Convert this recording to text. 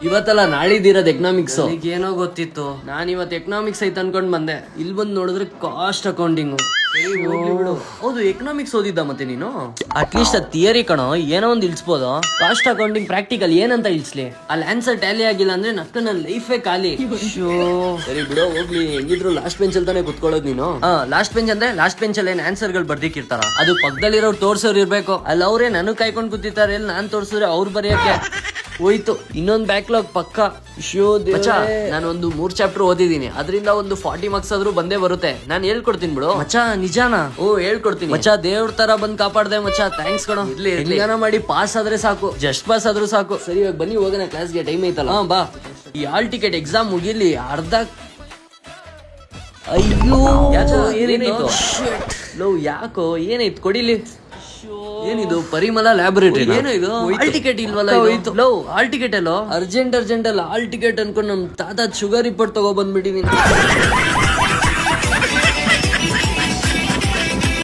ಇವತ್ತಲ್ಲ ನಾಳಿದಿರೋದು ಎಕನಾಮಿಕ್ಸ್. ಏನೋ ಗೊತ್ತಿತ್ತು, ನಾನು ಇವತ್ತು ಎಕನಾಮಿಕ್ಸ್ ಐತೆ ಅನ್ಕೊಂಡ್ ಬಂದೆ. ಇಲ್ಲಿ ಬಂದು ನೋಡಿದ್ರೆ ಕಾಸ್ಟ್ ಅಕೌಂಟಿಂಗ್. ಹೌದು, ಎಕನಾಮಿಕ್ಸ್ ಓದಿದ್ದ ಮತ್ತೆ ನೀನು? ಅಟ್ಲೀಸ್ಟ್ ಅದ್ ಥಿಯರಿ ಕಣೋ, ಏನೋ ಒಂದು ಇಳಿಸ್ಬೋದು. ಕಾಸ್ಟ್ ಅಕೌಂಟಿಂಗ್ ಪ್ರಾಕ್ಟಿಕಲ್ ಏನಂತ ಇಳಿಸ್ಲಿ? ಅಲ್ಲಿ ಆನ್ಸರ್ ಟ್ಯಾಲಿ ಆಗಿಲ್ಲ ಅಂದ್ರೆ ನನ್ನ ಲೈಫೇ ಖಾಲಿ. ಸರಿ ಬಿಡೋ, ಹೋಗ್ಲಿ. ಹೆಂಗಿದ್ರು ಲಾಸ್ಟ್ ಬೆಂಚ್ ಅಂತಾನೆ ಕುತ್ಕೊಳ್ಳೋದು ನೀನು. ಲಾಸ್ಟ್ ಬೆಂಚ್ ಅಂದ್ರೆ ಲಾಸ್ಟ್ ಬೆಂಚ್ ಅಲ್ಲಿ ಏನ್ ಆನ್ಸರ್ ಗಳು ಬರ್ದಿಕ್ಕಿರ್ತಾರ, ಅದು ಪಕ್ಕದಲ್ಲಿರೋರು ತೋರ್ಸೋರು ಇರ್ಬೇಕು. ಅಲ್ಲಿ ಅವ್ರೇ ನನಗ್ ಕಾಯ್ಕೊಂಡ್ ಕೂತಿರ್ತಾರೆ. ಎಲ್ಲಿ ನಾನ್ ತೋರ್ಸಿದ್ರೆ ಅವ್ರು ಬರೆಯಕ್ಕೆ ಹೋಯ್ತು. ಇನ್ನೊಂದು ಬ್ಯಾಕ್ಲಾಗ್ ಪಕ್ಕ. ನಾನು ಒಂದು 3 ಚಾಪ್ಟರ್ ಓದಿದೀನಿ, ಅದರಿಂದ ಒಂದು 40 ಮಾರ್ಕ್ಸ್ ಆದ್ರೂ ಬಂದೇ ಬರುತ್ತೆ. ನಾನು ಹೇಳ್ಕೊಡ್ತೀನಿ ಬಿಡು ಮಚ್ಚಾ. ನಿಜಾನಾ? ಓ, ಹೇಳ್ಕೊಡ್ತೀನಿ ಮಚ್ಚಾ. ದೇವ್ರ ತರ ಬಂದ್ ಕಾಪಾಡ್ದೆ ಮಚ್ಚಾ. ಥ್ಯಾಂಕ್ಸ್ ಕಣೋ. ಹೆಂಗಾನ ಮಾಡಿ ಪಾಸ್ ಆದ್ರೆ ಸಾಕು, ಜಸ್ಟ್ ಪಾಸ್ ಆದ್ರೂ ಸಾಕು. ಸರಿ, ಇವಾಗ ಬನ್ನಿ ಹೋಗೋಣ, ಕ್ಲಾಸ್ಗೆ ಟೈಮ್ ಐತಲ್ಲ. ಬಾ. ಈ ಆಲ್ ಟಿಕೆಟ್ ಎಕ್ಸಾಮ್ ಮುಗಿಲಿ. ಅಯ್ಯೋ, ಏನಾಯ್ತು? ಯಾಕೋ ಏನಾಯ್ತು? ಕೊಡಿಲಿ. ಏನಿದು? ಪರಿಮಳ ಲ್ಯಾಬೊರೇಟರಿ. ಏನೋ ಇದು? ಆಲ್ ಟಿಕೆಟ್ ಇಲ್ವಲ್ಲ? ಆಲ್ ಟಿಕೆಟ್ ಅಲ್ಲೋ? ಅರ್ಜೆಂಟ್ ಅಲ್ಲ ಆಲ್ ಟಿಕೆಟ್ ಅನ್ಕೊಂಡು ನಮ್ ತಾತ ಶುಗರ್ ರಿಪೋರ್ಟ್ ತಗೋ ಬಂದ್ಬಿಟ್ಟಿದೀನಿ.